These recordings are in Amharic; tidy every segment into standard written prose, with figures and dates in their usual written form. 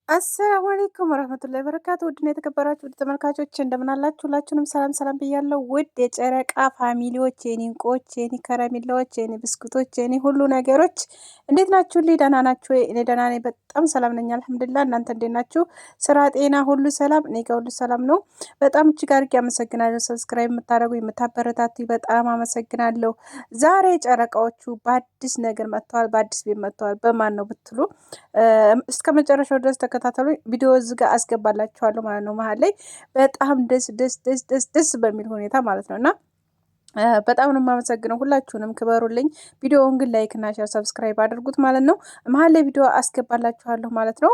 አሰላሙ አለይኩም ወራህመቱላሂ ወበረካቱ። ውድና የተከበራችሁ ውድ ተመልካቾች እንደምን አላችሁ? ሁላችሁንም ሰላም ሰላም ብያለሁ። ውድ የጨረቃ ፋሚሊዎች፣ የኔ እንቁዎች፣ የኔ ከረሚላዎች፣ የኔ ብስኩቶች፣ የኔ ሁሉ ነገሮች እንዴት ናችሁ? ደህና ናችሁ ወይ? እኔ ደህና ነኝ፣ በጣም ሰላም ነኝ አልሐምዱሊላህ። እናንተ እንዴት ናችሁ? ስራ፣ ጤና ሁሉ ሰላም? እኔ ጋር ሁሉ ሰላም ነው። በጣም እጅግ አድርጌ አመሰግናለሁ። ሰብስክራይብ የምታደርጉ የምታበረታቱ በጣም አመሰግናለሁ። ዛሬ ጨረቃዎቹ በአዲስ ነገር መጥተዋል፣ በአዲስ ቤት መጥተዋል። በማን ነው ብትሉ እስከ መጨረሻው ድረስ ተከታተሉ። ቪዲዮ እዚህ ጋር አስገባላችኋለሁ ማለት ነው። መሀል ላይ በጣም ደስ ደስ ደስ ደስ ደስ በሚል ሁኔታ ማለት ነው እና በጣም ነው የማመሰግነው። ሁላችሁንም ክበሩልኝ። ቪዲዮውን ግን ላይክ እና ሼር ሰብስክራይብ አድርጉት ማለት ነው። መሀል ላይ ቪዲዮ አስገባላችኋለሁ ማለት ነው።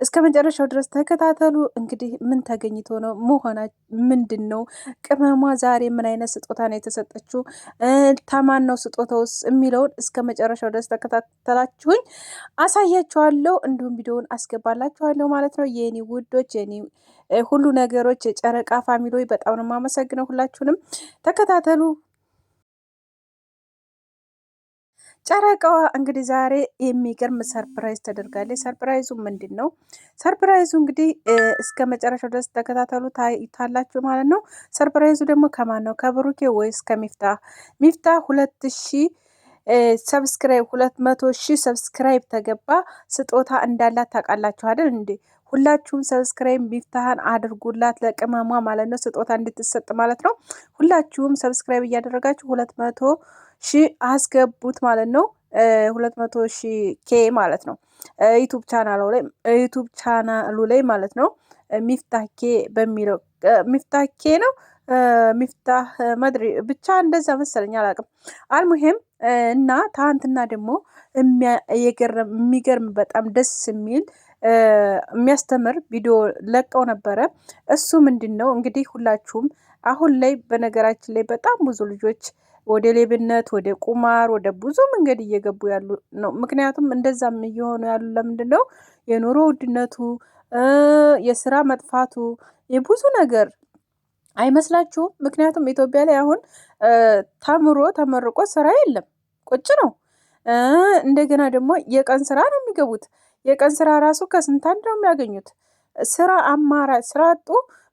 እስከ መጨረሻው ድረስ ተከታተሉ። እንግዲህ ምን ተገኝቶ ነው መሆና ምንድን ነው ቅመሟ ዛሬ ምን አይነት ስጦታ ነው የተሰጠችው፣ ታማን ነው ስጦታውስ የሚለውን እስከ መጨረሻው ድረስ ተከታተላችሁኝ አሳያችኋለሁ። እንዲሁም ቪዲዮውን አስገባላችኋለሁ ማለት ነው። የኔ ውዶች፣ የኔ ሁሉ ነገሮች፣ የጨረቃ ፋሚሊዎች በጣም ነው የማመሰግነው። ሁላችሁንም ተከታተሉ። ጨረቃዋ እንግዲህ ዛሬ የሚገርም ሰርፕራይዝ ተደርጋለች። ሰርፕራይዙ ምንድን ነው? ሰርፕራይዙ እንግዲህ እስከ መጨረሻው ድረስ ተከታተሉ ታላችሁ ማለት ነው። ሰርፕራይዙ ደግሞ ከማን ነው? ከብሩኬ ወይስ ከሚፍታ? ሚፍታ 2000 ሰብስክራይብ 200,000 ሰብስክራይብ ተገባ ስጦታ እንዳላት ታውቃላችሁ አይደል እንዴ? ሁላችሁም ሰብስክራይብ ሚፍታህን አድርጉላት ለቅመሟ ማለት ነው፣ ስጦታ እንድትሰጥ ማለት ነው። ሁላችሁም ሰብስክራይብ እያደረጋችሁ 200,000 አስገቡት ማለት ነው። 200,000 ኬ ማለት ነው። ዩቱብ ቻናሉ ላይ ማለት ነው። ሚፍታህ ኬ በሚለው ሚፍታህ ኬ ነው ሚፍታህ መድሪ ብቻ እንደዛ መሰለኝ አላውቅም። አልሙሄም እና ትናንትና ደግሞ የሚገርም በጣም ደስ የሚል የሚያስተምር ቪዲዮ ለቀው ነበረ። እሱ ምንድን ነው እንግዲህ ሁላችሁም አሁን ላይ በነገራችን ላይ በጣም ብዙ ልጆች ወደ ሌብነት፣ ወደ ቁማር፣ ወደ ብዙ መንገድ እየገቡ ያሉ ነው። ምክንያቱም እንደዛም እየሆኑ ያሉ ለምንድን ነው? የኑሮ ውድነቱ፣ የስራ መጥፋቱ፣ የብዙ ነገር አይመስላችሁም? ምክንያቱም ኢትዮጵያ ላይ አሁን ተመርቆ ስራ የለም፣ ቁጭ ነው። እንደገና ደግሞ የቀን ስራ ነው የሚገቡት። የቀን ስራ ራሱ ከስንት አንድ ነው የሚያገኙት። ስራ አማራጭ ስራ አጡ።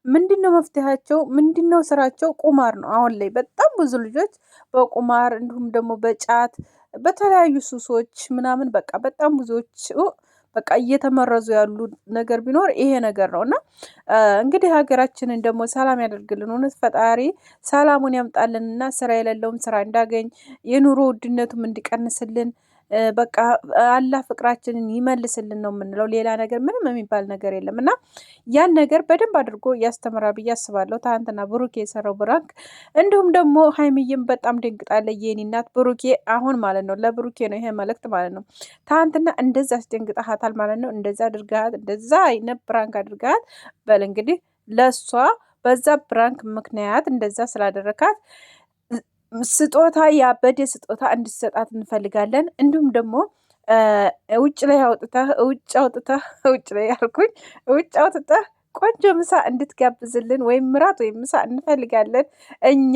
ምንድን ነው መፍትሄያቸው? ምንድን ነው ስራቸው? ቁማር ነው። አሁን ላይ በጣም ብዙ ልጆች በቁማር እንዲሁም ደግሞ በጫት በተለያዩ ሱሶች ምናምን በቃ በጣም ብዙዎች በቃ እየተመረዙ ያሉ ነገር ቢኖር ይሄ ነገር ነው። እና እንግዲህ ሀገራችንን ደግሞ ሰላም ያደርግልን። እውነት ፈጣሪ ሰላሙን ያምጣልንና ስራ የሌለውም ስራ እንዳገኝ፣ የኑሮ ውድነቱም እንዲቀንስልን በቃ አላህ ፍቅራችንን ይመልስልን ነው የምንለው። ሌላ ነገር ምንም የሚባል ነገር የለም። እና ያን ነገር በደንብ አድርጎ ያስተምራል ብዬ አስባለሁ። ትናንትና ብሩኬ የሰራው ብራንክ፣ እንዲሁም ደግሞ ሀይሚዬም በጣም ደንግጣለች። የኔ እናት ብሩኬ አሁን ማለት ነው ለብሩኬ ነው ይሄ መልእክት ማለት ነው። ትናንትና እንደዛ አስደንግጣሃታል ማለት ነው። እንደዛ አድርጋት፣ እንደዛ አይነት ብራንክ አድርጋት በል እንግዲህ ለእሷ በዛ ብራንክ ምክንያት እንደዛ ስላደረካት ስጦታ ያበደ ስጦታ እንድትሰጣት እንፈልጋለን። እንዲሁም ደግሞ ውጭ ላይ ውጭ ላይ ያልኩኝ ውጭ አውጥተህ ቆንጆ ምሳ እንድትጋብዝልን ወይም ምራት ወይም ምሳ እንፈልጋለን። እኛ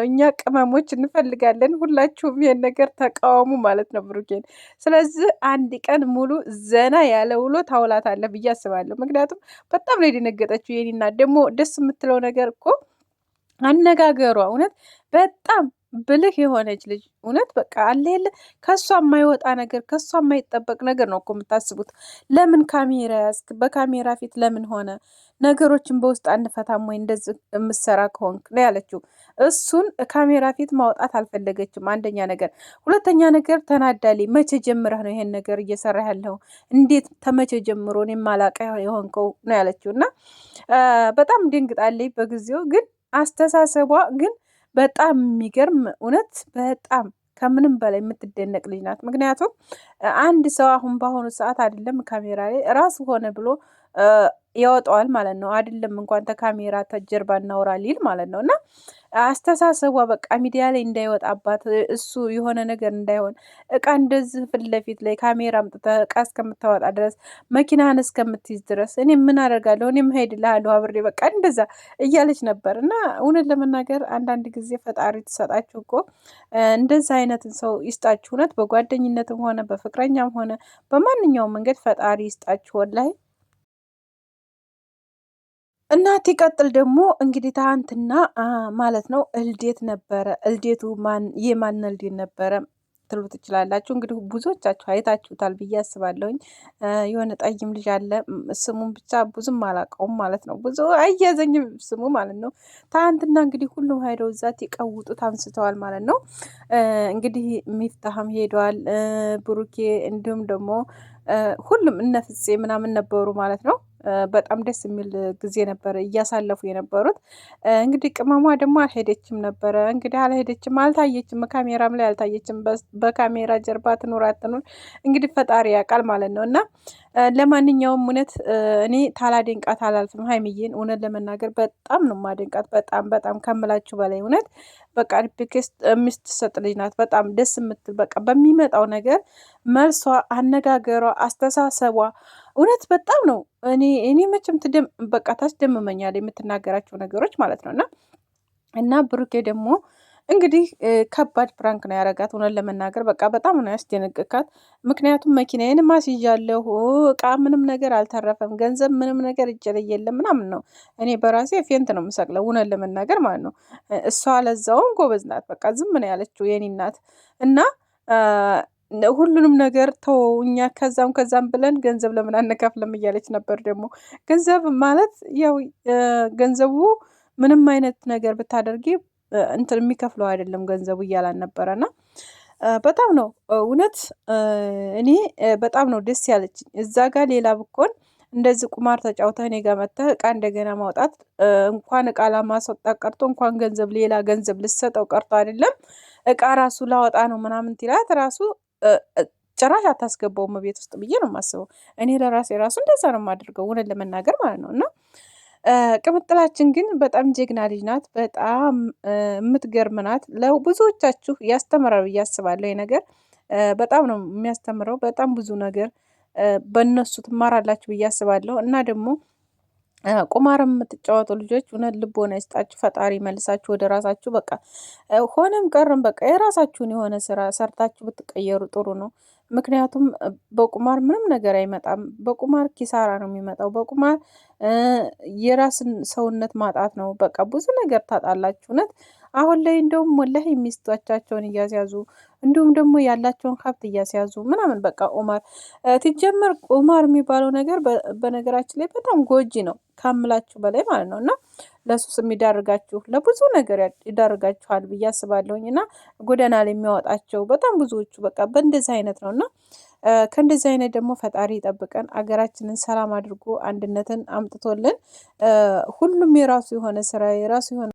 እኛ ቅመሞች እንፈልጋለን። ሁላችሁም ይሄን ነገር ተቃወሙ ማለት ነው ብሩኬን። ስለዚህ አንድ ቀን ሙሉ ዘና ያለ ውሎ ታውላታለህ ብዬ አስባለሁ። ምክንያቱም በጣም ነው የደነገጠችው። የኔና ደግሞ ደስ የምትለው ነገር እኮ አነጋገሯ እውነት በጣም ብልህ የሆነች ልጅ እውነት በቃ አለ የለ ከሷ የማይወጣ ነገር ከሷ የማይጠበቅ ነገር ነው እኮ የምታስቡት። ለምን ካሜራ ያዝክ? በካሜራ ፊት ለምን ሆነ? ነገሮችን በውስጥ አንፈታም ወይ? እንደዚህ የምትሰራ ከሆንክ ነው ያለችው። እሱን ካሜራ ፊት ማውጣት አልፈለገችም። አንደኛ ነገር፣ ሁለተኛ ነገር ተናዳሊ። መቼ ጀምረህ ነው ይሄን ነገር እየሰራ ያለው? እንዴት ተመቼ ጀምሮ እኔ የማላውቅ የሆንከው ነው ያለችው። እና በጣም ደንግጣለች በጊዜው ግን አስተሳሰቧ ግን በጣም የሚገርም እውነት በጣም ከምንም በላይ የምትደነቅ ልጅ ናት። ምክንያቱም አንድ ሰው አሁን በአሁኑ ሰዓት አይደለም ካሜራ ላይ ራሱ ሆነ ብሎ ያወጣዋል ማለት ነው። አይደለም እንኳን ተካሜራ ተጀርባ እናውራ ሊል ማለት ነው። እና አስተሳሰቧ በቃ ሚዲያ ላይ እንዳይወጣባት እሱ የሆነ ነገር እንዳይሆን እቃ እንደዚህ ፊት ለፊት ላይ ካሜራ አምጥተህ እቃ እስከምታወጣ ድረስ መኪናህን እስከምትይዝ ድረስ እኔ ምን አደርጋለሁ? እኔም እሄድልሃለሁ አብሬ በቃ እንደዛ እያለች ነበር። እና እውነት ለመናገር አንዳንድ ጊዜ ፈጣሪ ትሰጣችሁ እኮ እንደዛ አይነትን ሰው ይስጣችሁ። እውነት በጓደኝነትም ሆነ በፍቅረኛም ሆነ በማንኛውም መንገድ ፈጣሪ ይስጣችሁ ወላሂ። እና ሲቀጥል ደግሞ እንግዲህ ትናንትና ማለት ነው እልዴት ነበረ። እልዴቱ የማን እልዴት ነበረ ትሉ ትችላላችሁ። እንግዲህ ብዙዎቻችሁ አይታችሁታል ብዬ አስባለሁኝ። የሆነ ጠይም ልጅ አለ፣ ስሙን ብቻ ብዙም አላውቀውም ማለት ነው። ብዙ አያዘኝም ስሙ ማለት ነው። ትናንትና እንግዲህ ሁሉም ሄደው እዛት ይቀውጡት አንስተዋል ማለት ነው። እንግዲህ ሚፍታህም ሄደዋል፣ ብሩኬ እንዲሁም ደግሞ ሁሉም እነ ፍፄ ምናምን ነበሩ ማለት ነው። በጣም ደስ የሚል ጊዜ ነበረ እያሳለፉ የነበሩት። እንግዲህ ቅመሟ ደግሞ አልሄደችም ነበረ። እንግዲህ አልሄደችም፣ አልታየችም፣ ካሜራም ላይ አልታየችም። በካሜራ ጀርባ ትኑር አትኑር እንግዲህ ፈጣሪ ያውቃል ማለት ነው። እና ለማንኛውም እውነት እኔ ታላደንቃት አላልፍም ሀይሚዬን። እውነት ለመናገር በጣም ነው ማደንቃት፣ በጣም በጣም ከምላችሁ በላይ እውነት በቃ ሪፕኬስ የምትሰጥ ልጅ ናት። በጣም ደስ የምትል በቃ በሚመጣው ነገር መልሷ፣ አነጋገሯ፣ አስተሳሰቧ እውነት በጣም ነው። እኔ መቼም በቃ ታስደምመኛል የምትናገራቸው ነገሮች ማለት ነው። እና ብሩኬ ደግሞ እንግዲህ ከባድ ፕራንክ ነው ያረጋት። እውነት ለመናገር በቃ በጣም ነው ያስደነግካት። ምክንያቱም መኪናዬን ማስይዣለሁ፣ እቃ ምንም ነገር አልተረፈም፣ ገንዘብ ምንም ነገር እጄ ላይ የለም ምናምን ነው። እኔ በራሴ ፌንት ነው የምሰቅለው እውነት ለመናገር ማለት ነው። እሷ ለዛውም ጎበዝ ናት። በቃ ዝም ነው ያለችው የኔ እናት። እና ሁሉንም ነገር ተወው እኛ ከዛም ብለን ገንዘብ ለምን አንከፍልም እያለች ነበር። ደግሞ ገንዘብ ማለት ያው ገንዘቡ ምንም አይነት ነገር ብታደርጊ እንትን የሚከፍለው አይደለም ገንዘቡ እያላን ነበረና በጣም ነው እውነት እኔ በጣም ነው ደስ ያለችኝ። እዛ ጋር ሌላ ብኮን እንደዚህ ቁማር ተጫውተህ እኔ ጋር መጥተህ እቃ እንደገና ማውጣት እንኳን እቃ ለማስወጣት ቀርቶ እንኳን ገንዘብ ሌላ ገንዘብ ልሰጠው ቀርቶ አይደለም እቃ ራሱ ላወጣ ነው ምናምን ትላት ራሱ ጭራሽ አታስገባውም ቤት ውስጥ ብዬ ነው የማስበው። እኔ ለራሴ ራሱ እንደዛ ነው የማደርገው እውነት ለመናገር ማለት ነው። እና ቅምጥላችን ግን በጣም ጀግና ልጅ ናት። በጣም የምትገርም ናት። ለብዙዎቻችሁ ያስተምራል ብዬ አስባለሁ። ይሄ ነገር በጣም ነው የሚያስተምረው። በጣም ብዙ ነገር በእነሱ ትማራላችሁ ብዬ አስባለሁ። እና ደግሞ ቁማር የምትጫወቱ ልጆች እውነት ልቦና ይስጣችሁ፣ ፈጣሪ መልሳችሁ ወደ ራሳችሁ። በቃ ሆነም ቀርም በቃ የራሳችሁን የሆነ ስራ ሰርታችሁ ብትቀየሩ ጥሩ ነው። ምክንያቱም በቁማር ምንም ነገር አይመጣም። በቁማር ኪሳራ ነው የሚመጣው። በቁማር የራስን ሰውነት ማጣት ነው። በቃ ብዙ ነገር ታጣላችሁ። እውነት አሁን ላይ እንደውም ወላሂ ሚስቶቻቸውን እያስያዙ እንዲሁም ደግሞ ያላቸውን ሀብት እያስያዙ ምናምን በቃ ቁማር ሲጀመር ቁማር የሚባለው ነገር በነገራችን ላይ በጣም ጎጂ ነው ካምላችሁ በላይ ማለት ነው። እና ለሱስ የሚዳርጋችሁ ለብዙ ነገር ይዳርጋችኋል ብዬ አስባለሁኝ። እና ጎዳና ላይ የሚያወጣቸው በጣም ብዙዎቹ በቃ በእንደዚህ አይነት ነው። እና ከእንደዚህ አይነት ደግሞ ፈጣሪ ይጠብቀን። አገራችንን ሰላም አድርጎ አንድነትን አምጥቶልን ሁሉም የራሱ የሆነ ስራ የራሱ የሆነ